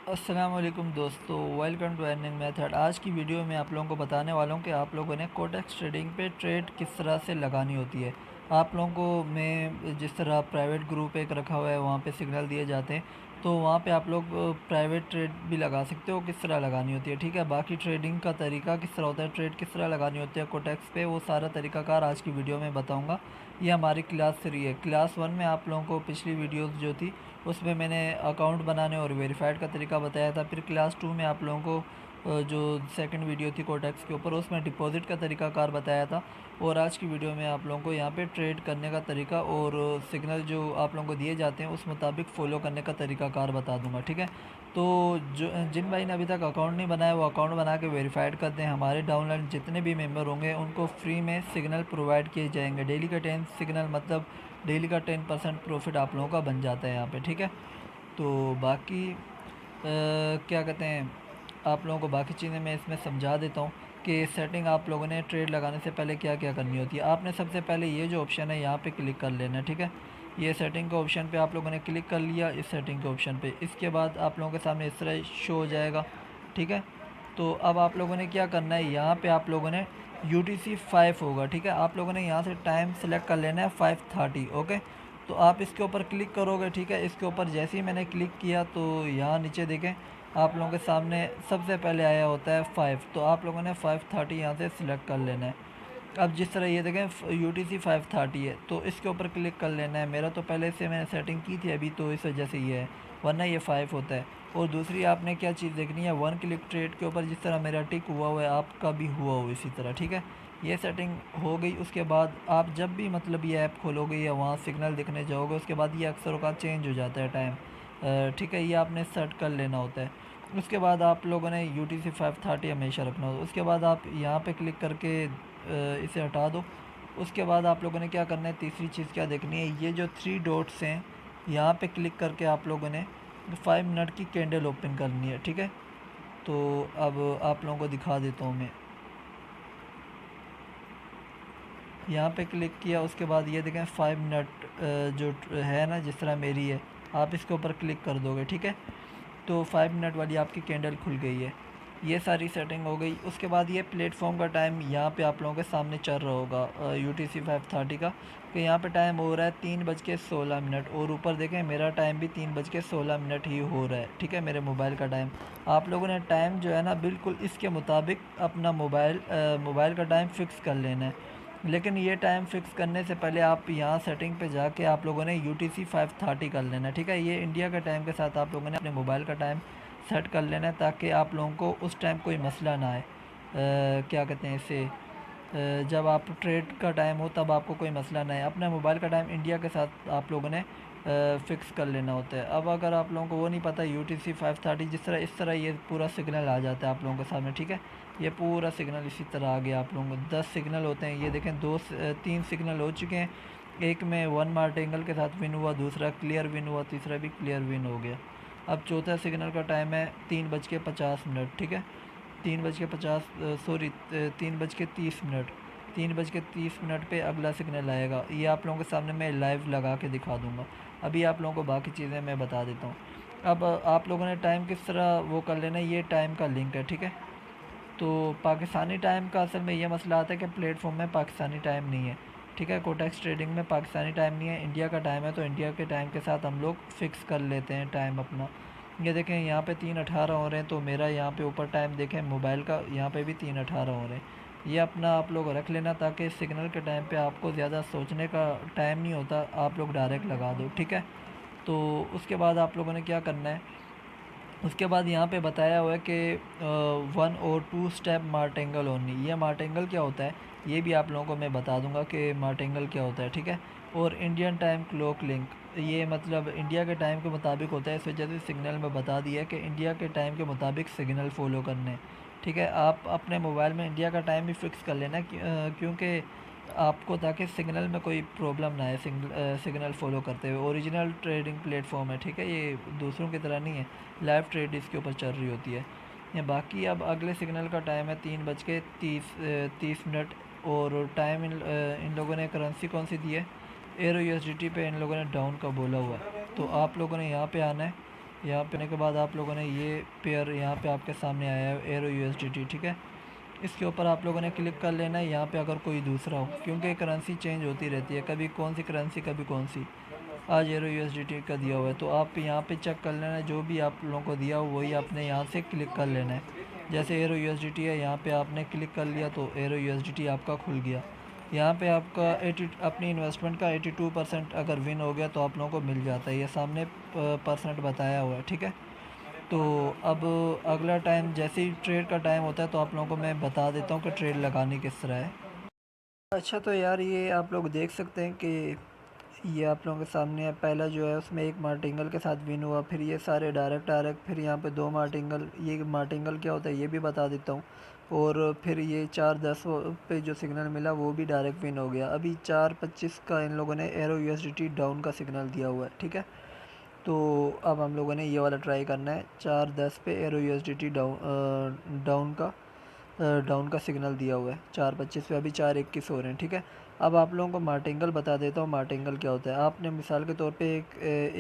अस्सलाम वालेकुम दोस्तों, वेलकम टू अर्निंग मेथड। आज की वीडियो में आप लोगों को बताने वाला हूँ कि आप लोगों ने कोटेक्स ट्रेडिंग पे ट्रेड किस तरह से लगानी होती है। आप लोगों को मैं जिस तरह प्राइवेट ग्रुप एक रखा हुआ है, वहाँ पे सिग्नल दिए जाते हैं, तो वहाँ पे आप लोग प्राइवेट ट्रेड भी लगा सकते हो। किस तरह लगानी होती है, ठीक है। बाकी ट्रेडिंग का तरीका किस तरह होता है, ट्रेड किस तरह लगानी होती है कोटेक्स पे, वो सारा तरीकाकार आज की वीडियो में बताऊँगा। ये हमारी क्लास 3 है। क्लास 1 में आप लोगों को पिछली वीडियोस जो थी उसमें मैंने अकाउंट बनाने और वेरीफाइड का तरीका बताया था। फिर क्लास 2 में आप लोगों को जो सेकंड वीडियो थी कोटेक्स के ऊपर, उसमें डिपॉजिट का तरीकाकार बताया था। और आज की वीडियो में आप लोगों को यहाँ पे ट्रेड करने का तरीका और सिग्नल जो आप लोगों को दिए जाते हैं उस मुताबिक फ़ॉलो करने का तरीकाकार बता दूंगा, ठीक है। तो जो जिन भाई ने अभी तक अकाउंट नहीं बनाया वो अकाउंट बना के वेरीफाइड कर दें। हमारे डाउनलाइन जितने भी मेंबर होंगे उनको फ्री में सिग्नल प्रोवाइड किए जाएंगे। डेली का 10 सिग्नल मतलब डेली का 10% प्रॉफिट आप लोगों का बन जाता है यहाँ पे, ठीक है। तो बाकी क्या कहते हैं, आप लोगों को बाकी चीज़ें मैं इसमें समझा देता हूँ कि सेटिंग आप लोगों ने ट्रेड लगाने से पहले क्या क्या करनी होती है। आपने सबसे पहले ये जो ऑप्शन है यहाँ पे क्लिक कर लेना है, ठीक है। ये सेटिंग का ऑप्शन पे आप लोगों ने क्लिक कर लिया, इस सेटिंग के ऑप्शन पे। इसके बाद आप लोगों के सामने इस तरह शो हो जाएगा, ठीक है। तो अब आप लोगों ने क्या करना है, यहाँ पे आप लोगों ने UTC 5 होगा, ठीक है। आप लोगों ने यहाँ से टाइम सेलेक्ट कर लेना है 5:30, ओके। तो आप इसके ऊपर क्लिक करोगे, ठीक है। इसके ऊपर जैसे ही मैंने क्लिक किया तो यहाँ नीचे देखें आप लोगों के सामने सबसे पहले आया होता है 5। तो आप लोगों ने 5:30 यहाँ से सिलेक्ट कर लेना है। अब जिस तरह ये देखें UTC 5:30 है, तो इसके ऊपर क्लिक कर लेना है। मेरा तो पहले से मैंने सेटिंग की थी अभी, तो इस वजह से ये है, वरना ये 5 होता है। और दूसरी आपने क्या चीज़ देखनी है, वन क्लिक ट्रेड के ऊपर जिस तरह मेरा टिक हुआ हुआ है आपका भी हुआ हो इसी तरह, ठीक है। ये सेटिंग हो गई। उसके बाद आप जब भी मतलब ये ऐप खोलोगे या वहाँ सिग्नल दिखने जाओगे, उसके बाद ये अक्सर औक़ात चेंज हो जाता है टाइम, ठीक है। ये आपने सेट कर लेना होता है। उसके बाद आप लोगों ने UTC 5:30 हमेशा रखना होता है। उसके बाद आप यहाँ पे क्लिक करके इसे हटा दो। उसके बाद आप लोगों ने क्या करना है, तीसरी चीज़ क्या देखनी है, ये जो 3 डॉट्स हैं यहाँ पे क्लिक करके आप लोगों ने 5 मिनट की कैंडल ओपन करनी है, ठीक है। तो अब आप लोगों को दिखा देता हूँ मैं। यहाँ पे क्लिक किया, उसके बाद ये देखें 5 मिनट जो है ना, जिस तरह मेरी है, आप इसके ऊपर क्लिक कर दोगे, ठीक है। तो 5 मिनट वाली आपकी कैंडल खुल गई है। ये सारी सेटिंग हो गई। उसके बाद ये प्लेटफॉर्म का टाइम यहाँ पे आप लोगों के सामने चल रहा होगा UTC 5:30 का, कि यहाँ पे टाइम हो रहा है 3:16 और ऊपर देखें मेरा टाइम भी 3:16 ही हो रहा है, ठीक है, मेरे मोबाइल का टाइम। आप लोगों ने टाइम जो है ना बिल्कुल इसके मुताबिक अपना मोबाइल का टाइम फ़िक्स कर लेना है। लेकिन ये टाइम फ़िक्स करने से पहले आप यहाँ सेटिंग पे जाके आप लोगों ने UTC 5:30 कर लेना है, ठीक है। ये इंडिया के टाइम के साथ आप लोगों ने अपने मोबाइल का टाइम सेट कर लेना है, ताकि आप लोगों को उस टाइम कोई मसला ना आए। क्या कहते हैं इसे, जब आप ट्रेड का टाइम हो तब आपको कोई मसला ना आए। अपने मोबाइल का टाइम इंडिया के साथ आप लोगों ने फ़िक्स कर लेना होता है। अब अगर आप लोगों को वो नहीं पता, UTC 5:30 जिस तरह इस तरह ये पूरा सिग्नल आ जाता है आप लोगों के सामने, ठीक है। ये पूरा सिग्नल इसी तरह आ गया आप लोगों को। 10 सिग्नल होते हैं, ये देखें 3 सिग्नल हो चुके हैं। एक में 1 मार्टिंगल के साथ विन हुआ, दूसरा क्लियर विन हुआ, तीसरा भी क्लियर विन हो गया। अब चौथा सिग्नल का टाइम है 3:50, ठीक है। 3:50 सॉरी 3:30, 3:30 पे अगला सिग्नल आएगा। ये आप लोगों के सामने मैं लाइव लगा के दिखा दूँगा। अभी आप लोगों को बाकी चीज़ें मैं बता देता हूँ। अब आप लोगों ने टाइम किस तरह वो कर लेना है, ये टाइम का लिंक है, ठीक है। तो पाकिस्तानी टाइम का असल में ये मसला आता है कि प्लेटफॉर्म में पाकिस्तानी टाइम नहीं है, ठीक है। कोटेक्स ट्रेडिंग में पाकिस्तानी टाइम नहीं है, इंडिया का टाइम है। तो इंडिया के टाइम के साथ हम लोग फ़िक्स कर लेते हैं टाइम अपना। ये देखें यहाँ पे 3:18 हो रहे हैं, तो मेरा यहाँ पे ऊपर टाइम देखें मोबाइल का, यहाँ पे भी 3:18 हो रहे हैं। ये अपना आप लोग रख लेना, ताकि सिग्नल के टाइम पे आपको ज़्यादा सोचने का टाइम नहीं होता, आप लोग डायरेक्ट लगा दो, ठीक है। तो उसके बाद आप लोगों ने क्या करना है, उसके बाद यहाँ पे बताया हुआ है कि 1 और 2 स्टेप मार्टेंगल ओनली। ये मार्टेंगल क्या होता है ये भी आप लोगों को मैं बता दूंगा कि मार्टेंगल क्या होता है, ठीक है। और इंडियन टाइम क्लॉक लिंक, ये मतलब इंडिया के टाइम के मुताबिक होता है। इस वजह से सिग्नल में बता दिया है कि इंडिया के टाइम के मुताबिक सिग्नल फॉलो करने हैं, ठीक है। आप अपने मोबाइल में इंडिया का टाइम भी फिक्स कर लेना, क्योंकि आपको, ताकि सिग्नल में कोई प्रॉब्लम ना आए सिग्नल फॉलो करते हुए। ओरिजिनल ट्रेडिंग प्लेटफॉर्म है, ठीक है, ये दूसरों की तरह नहीं है। लाइव ट्रेड इसके ऊपर चल रही होती है। या बाकी अब अगले सिग्नल का टाइम है 3:30। और टाइम इन लोगों ने करेंसी कौन सी दी है, एरो USDT पे इन लोगों ने डाउन का बोला हुआ है। तो आप लोगों ने यहाँ पे आना है, यहाँ पे आने के बाद आप लोगों ने ये पेयर यहाँ पे आपके सामने आया है एरो यूएसडीटी, ठीक है। इसके ऊपर आप लोगों ने क्लिक कर लेना है। यहाँ पे अगर कोई दूसरा हो, क्योंकि करेंसी चेंज होती रहती है, कभी कौन सी करेंसी कभी कौन सी। आज एरो यूएसडीटी का दिया हुआ है तो आप यहाँ पे चेक कर लेना है, जो भी आप लोगों को दिया हो वही आपने यहाँ से क्लिक कर लेना है। जैसे एरो यूएसडीटी है, यहाँ पे आपने क्लिक कर लिया तो एरो यूएसडीटी आपका खुल गया। यहाँ पे आपका अपनी इन्वेस्टमेंट का 82% अगर विन हो गया तो आप लोगों को मिल जाता है। ये सामने परसेंट बताया हुआ है, ठीक है। तो अब अगला टाइम जैसे ही ट्रेड का टाइम होता है तो आप लोगों को मैं बता देता हूँ कि ट्रेड लगानी किस तरह है। अच्छा, तो यार ये आप लोग देख सकते हैं कि ये आप लोगों के सामने है। पहला जो है उसमें एक मार्टिंगल के साथ विन हुआ, फिर ये सारे डायरेक्ट, फिर यहाँ पे 2 मार्टिंगल। ये मार्टिंगल क्या होता है ये भी बता देता हूँ। और फिर ये 4:10 पे जो सिग्नल मिला वो भी डायरेक्ट विन हो गया। अभी 4:25 का इन लोगों ने एरो यूएसडीटी डाउन का सिग्नल दिया हुआ है, ठीक है। तो अब हम लोगों ने ये वाला ट्राई करना है। 4:10 पे एरो यूएसडीटी डाउन का सिग्नल दिया हुआ है। 4:25 पे, अभी 4:21 हो रहे हैं, ठीक है। अब आप लोगों को मार्टिंगल बता देता हूँ। मार्टिंगल क्या होता है, आपने मिसाल के तौर पे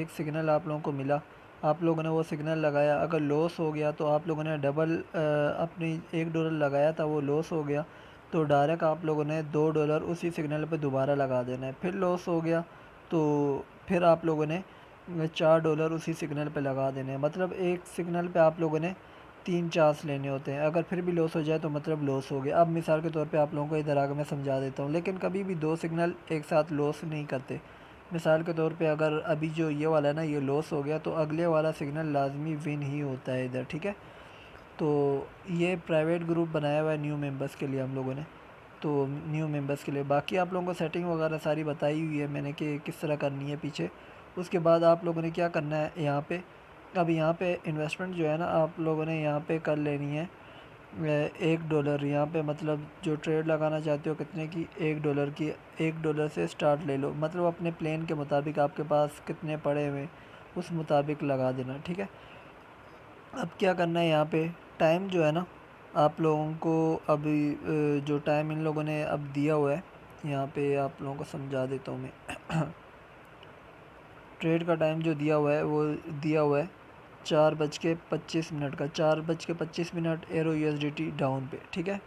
एक सिग्नल आप लोगों को मिला, आप लोगों ने वो सिग्नल लगाया, अगर लॉस हो गया तो आप लोगों ने डबल अपनी $1 लगाया था, वो लॉस हो गया तो डायरेक्ट आप लोगों ने $2 उसी सिग्नल पे दोबारा लगा देना है। फिर लॉस हो गया तो फिर आप लोगों ने $4 उसी सिग्नल पे लगा देने हैं। मतलब एक सिग्नल पे आप लोगों ने 3 चांस लेने होते हैं। अगर फिर भी लॉस हो जाए तो मतलब लॉस हो गया। अब मिसाल के तौर पे आप लोगों को इधर आके मैं समझा देता हूँ, लेकिन कभी भी 2 सिग्नल एक साथ लॉस नहीं करते। मिसाल के तौर पे अगर अभी जो ये वाला है ना ये लॉस हो गया तो अगले वाला सिग्नल लाजमी विन ही होता है इधर, ठीक है। तो ये प्राइवेट ग्रुप बनाया हुआ है न्यू मेंबर्स के लिए हम लोगों ने, तो न्यू मेंबर्स के लिए। बाकी आप लोगों को सेटिंग वगैरह सारी बताई हुई है मैंने कि किस तरह करनी है पीछे। उसके बाद आप लोगों ने क्या करना है यहाँ पे, अब यहाँ पे इन्वेस्टमेंट जो है ना आप लोगों ने यहाँ पे कर लेनी है $1 यहाँ पे, मतलब जो ट्रेड लगाना चाहते हो कितने की, $1 की। $1 से स्टार्ट ले लो, मतलब अपने प्लान के मुताबिक आपके पास कितने पड़े हुए उस मुताबिक लगा देना, ठीक है। अब क्या करना है यहाँ पे, टाइम जो है ना आप लोगों को अभी जो टाइम इन लोगों ने अब दिया हुआ है यहाँ पे आप लोगों को समझा देता हूँ मैं। ट्रेड का टाइम जो दिया हुआ है वो दिया हुआ है 4:25 का, 4:25 एरो यूएसडीटी डाउन पे, ठीक है।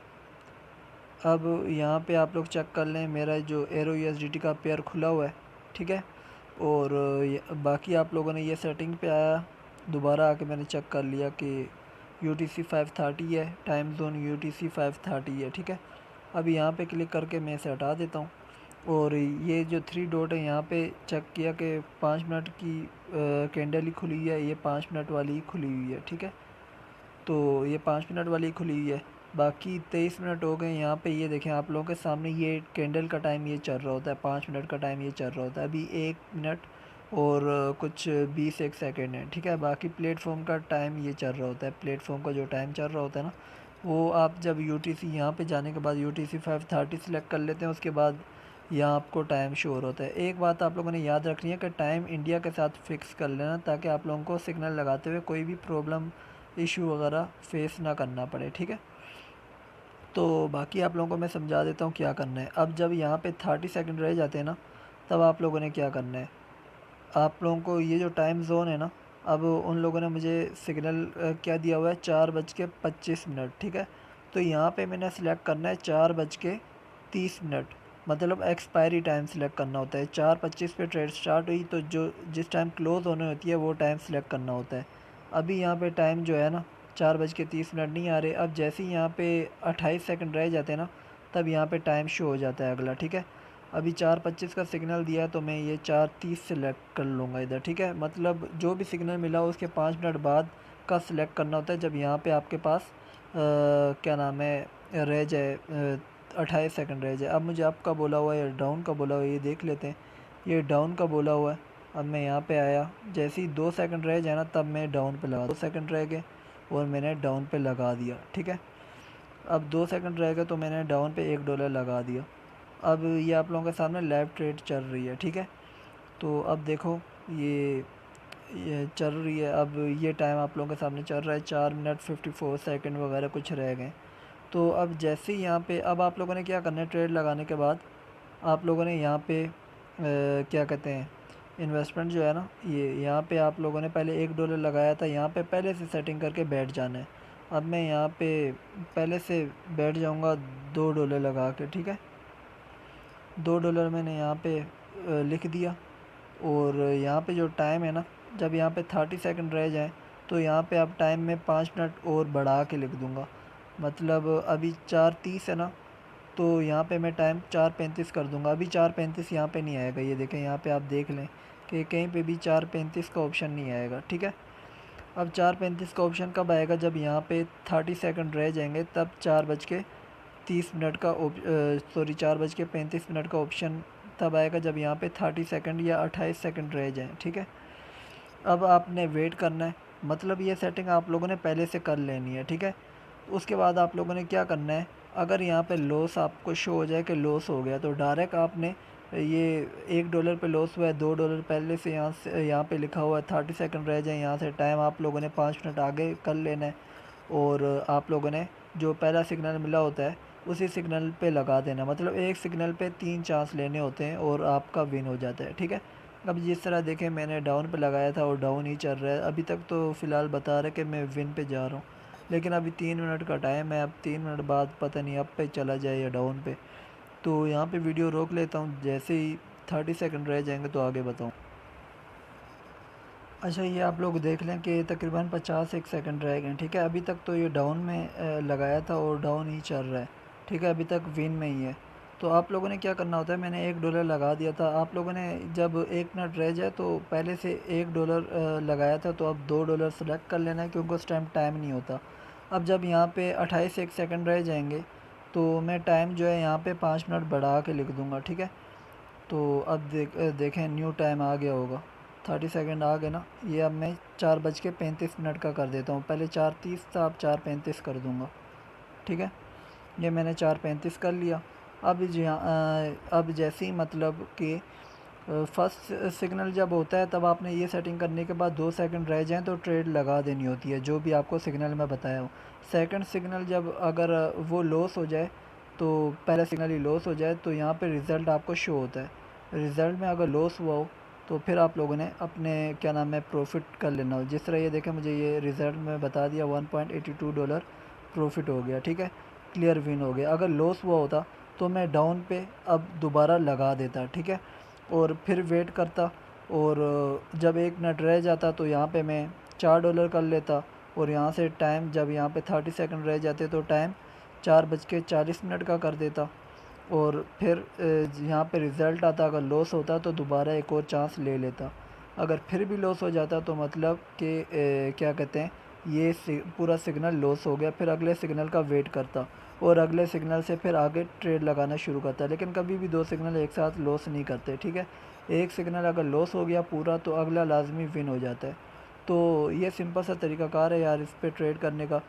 अब यहाँ पे आप लोग चेक कर लें, मेरा जो एरो यूएसडीटी का पेयर खुला हुआ है, ठीक है। और बाकी आप लोगों ने ये सेटिंग पे आया, दोबारा आके मैंने चेक कर लिया कि UTC 530 है, टाइम जोन UTC 530 है, ठीक है। अब यहाँ पे क्लिक करके मैं इसे हटा देता हूँ। और ये जो 3 डॉट है यहाँ पे चेक किया कि 5 मिनट की कैंडल ही खुली हुई है, ये 5 मिनट वाली ही खुली हुई है, ठीक है। तो ये 5 मिनट वाली ही खुली हुई है, बाकी 23 मिनट हो गए। यहाँ पे ये देखें आप लोगों के सामने ये कैंडल का टाइम ये चल रहा होता है, 5 मिनट का टाइम ये चल रहा होता है। अभी 1 मिनट और कुछ 21 सेकेंड है, ठीक है। बाकी प्लेटफॉर्म का टाइम ये चल रहा होता है, प्लेटफॉर्म का जो टाइम चल रहा होता है ना वो आप जब UTC यहाँ पे जाने के बाद UTC 530 सेलेक्ट कर लेते हैं, उसके बाद यहाँ आपको टाइम शो होता है। एक बात आप लोगों ने याद रखनी है कि टाइम इंडिया के साथ फिक्स कर लेना, ताकि आप लोगों को सिग्नल लगाते हुए कोई भी प्रॉब्लम इशू वगैरह फेस ना करना पड़े, ठीक है। तो बाकी आप लोगों को मैं समझा देता हूँ क्या करना है। अब जब यहाँ पे 30 सेकंड रह जाते हैं ना, तब आप लोगों ने क्या करना है, आप लोगों को ये जो टाइम जोन है ना, अब उन लोगों ने मुझे सिग्नल क्या दिया हुआ है, 4:25, ठीक है। तो यहाँ पे मैंने सेलेक्ट करना है 4:30, मतलब एक्सपायरी टाइम सेलेक्ट करना होता है। 4:25 पे ट्रेड स्टार्ट हुई तो जो जिस टाइम क्लोज़ होने होती है वो टाइम सेलेक्ट करना होता है। अभी यहाँ पे टाइम जो है ना 4:30 नहीं आ रहे। अब जैसे ही यहाँ पे 28 सेकंड रह जाते हैं ना, तब यहाँ पे टाइम शो हो जाता है अगला, ठीक है। अभी 4:25 का सिग्नल दिया तो मैं ये 4:30 सेलेक्ट कर लूँगा इधर, ठीक है। मतलब जो भी सिग्नल मिला उसके 5 मिनट बाद का सिलेक्ट करना होता है, जब यहाँ पे आपके पास क्या नाम है रह जाए 28 सेकंड रह जाए। अब मुझे अप का बोला हुआ है या डाउन का बोला हुआ है ये देख लेते हैं। ये डाउन का बोला हुआ है। अब मैं यहाँ पे आया, जैसे ही 2 सेकंड रह जाए ना तब मैं डाउन पे लगा, 2 सेकंड रह गए और मैंने डाउन पे लगा दिया, ठीक है। अब 2 सेकंड रह गए तो मैंने डाउन पे $1 लगा दिया। अब ये आप लोगों के सामने लाइव ट्रेड चल रही है, ठीक है। तो अब देखो ये चल रही है। अब ये टाइम आप लोगों के सामने चल रहा है, 4 मिनट 54 सेकंड वगैरह कुछ रह गए। तो अब जैसे ही यहाँ पे अब आप लोगों ने क्या करना है, ट्रेड लगाने के बाद आप लोगों ने यहाँ पे क्या कहते हैं इन्वेस्टमेंट जो है ना, ये यहाँ पे आप लोगों ने पहले $1 लगाया था, यहाँ पे पहले से सेटिंग करके बैठ जाना है। अब मैं यहाँ पे पहले से बैठ जाऊँगा $2 लगा के, ठीक है। $2 मैंने यहाँ पे लिख दिया। और यहाँ पे जो टाइम है ना, जब यहाँ पे 30 सेकंड रह जाएँ तो यहाँ पे अब टाइम में 5 मिनट और बढ़ा के लिख दूँगा। मतलब अभी 4:30 है ना, तो यहाँ पे मैं टाइम 4:35 कर दूँगा। अभी 4:35 यहाँ पे नहीं आएगा, ये देखें यहाँ पे आप देख लें कि कहीं पे भी 4:35 का ऑप्शन नहीं आएगा, ठीक है। अब 4:35 का ऑप्शन कब आएगा, जब यहाँ पे 30 सेकंड रह जाएंगे, तब 4:30 का 4:35 का ऑप्शन तब आएगा जब यहाँ पे 30 सेकंड या 28 सेकंड रह जाएं, ठीक है। अब आपने वेट करना है, मतलब ये सेटिंग आप लोगों ने पहले से कर लेनी है, ठीक है। उसके बाद आप लोगों ने क्या करना है, अगर यहाँ पे लॉस आपको शो हो जाए कि लॉस हो गया, तो डायरेक्ट आपने ये $1 पे लॉस हुआ है, $2 पहले से यहाँ पे लिखा हुआ है, 30 सेकंड रह जाए, यहाँ से टाइम आप लोगों ने 5 मिनट आगे कर लेना है। और आप लोगों ने जो पहला सिग्नल मिला होता है उसी सिग्नल पे लगा देना, मतलब एक सिग्नल पे 3 चांस लेने होते हैं और आपका विन हो जाता है, ठीक है। अब जिस तरह देखें मैंने डाउन पे लगाया था और डाउन ही चल रहा है, अभी तक तो फ़िलहाल बता रहा है कि मैं विन पे जा रहा हूँ, लेकिन अभी 3 मिनट का टाइम है। अब 3 मिनट बाद पता नहीं अप पे चला जाए या डाउन पे। तो यहाँ पे वीडियो रोक लेता हूँ, जैसे ही 30 सेकंड रह जाएंगे तो आगे बताऊँ। अच्छा, ये आप लोग देख लें कि तकरीबन 51 सेकंड रह गए, ठीक है। अभी तक तो ये डाउन में लगाया था और डाउन ही चल रहा है, ठीक है, अभी तक विन में ही है। तो आप लोगों ने क्या करना होता है, मैंने $1 लगा दिया था, आप लोगों ने जब 1 मिनट रह जाए तो पहले से $1 लगाया था, तो अब $2 सेलेक्ट कर लेना है, क्योंकि उस टाइम नहीं होता। अब जब यहाँ पे 28 एक सेकंड रह जाएंगे तो मैं टाइम जो है यहाँ पे 5 मिनट बढ़ा के लिख दूँगा, ठीक है। तो अब देखें न्यू टाइम आ गया होगा, 30 सेकंड आ गए ना। ये अब मैं 4:35 का कर देता हूँ, पहले 4:30 था, अब 4:35 कर दूँगा, ठीक है। ये मैंने 4:35 कर लिया। अब जैसे ही मतलब कि फर्स्ट सिग्नल जब होता है तब आपने ये सेटिंग करने के बाद 2 सेकंड रह जाएं तो ट्रेड लगा देनी होती है, जो भी आपको सिग्नल में बताया हो। सेकंड सिग्नल जब अगर वो लॉस हो जाए, तो पहला सिग्नल ही लॉस हो जाए, तो यहाँ पे रिज़ल्ट आपको शो होता है। रिज़ल्ट में अगर लॉस हुआ हो तो फिर आप लोगों ने अपने क्या नाम है प्रॉफिट कर लेना हो। जिस तरह ये देखें, मुझे ये रिज़ल्ट में बता दिया $1.82 प्रॉफिट हो गया, ठीक है, क्लियर विन हो गया। अगर लॉस हुआ होता तो मैं डाउन पे अब दोबारा लगा देता, ठीक है, और फिर वेट करता। और जब 1 मिनट रह जाता तो यहाँ पे मैं $4 कर लेता, और यहाँ से टाइम जब यहाँ पे 30 सेकंड रह जाते तो टाइम 4:40 का कर देता। और फिर यहाँ पे रिज़ल्ट आता, अगर लॉस होता तो दोबारा एक और चांस ले लेता। अगर फिर भी लॉस हो जाता तो मतलब कि क्या कहते हैं, ये पूरा सिग्नल लॉस हो गया, फिर अगले सिग्नल का वेट करता और अगले सिग्नल से फिर आगे ट्रेड लगाना शुरू करता है। लेकिन कभी भी 2 सिग्नल एक साथ लॉस नहीं करते, ठीक है। एक सिग्नल अगर लॉस हो गया पूरा तो अगला लाजमी विन हो जाता है। तो ये सिंपल सा तरीक़ाकार है यार इस पे ट्रेड करने का।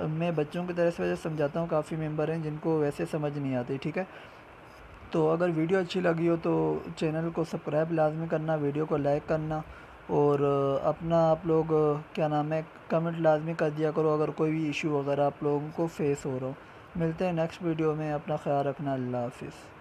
मैं बच्चों की तरह से समझाता हूँ, काफ़ी मेंबर हैं जिनको वैसे समझ नहीं आती, ठीक है। तो अगर वीडियो अच्छी लगी हो तो चैनल को सब्सक्राइब लाजमी करना, वीडियो को लाइक करना, और अपना आप लोग क्या नाम है कमेंट लाजमी कर दिया करो अगर कोई भी इशू अगर आप लोगों को फेस हो रहा हो। मिलते हैं नेक्स्ट वीडियो में, अपना ख्याल रखना, अल्लाह हाफिज़।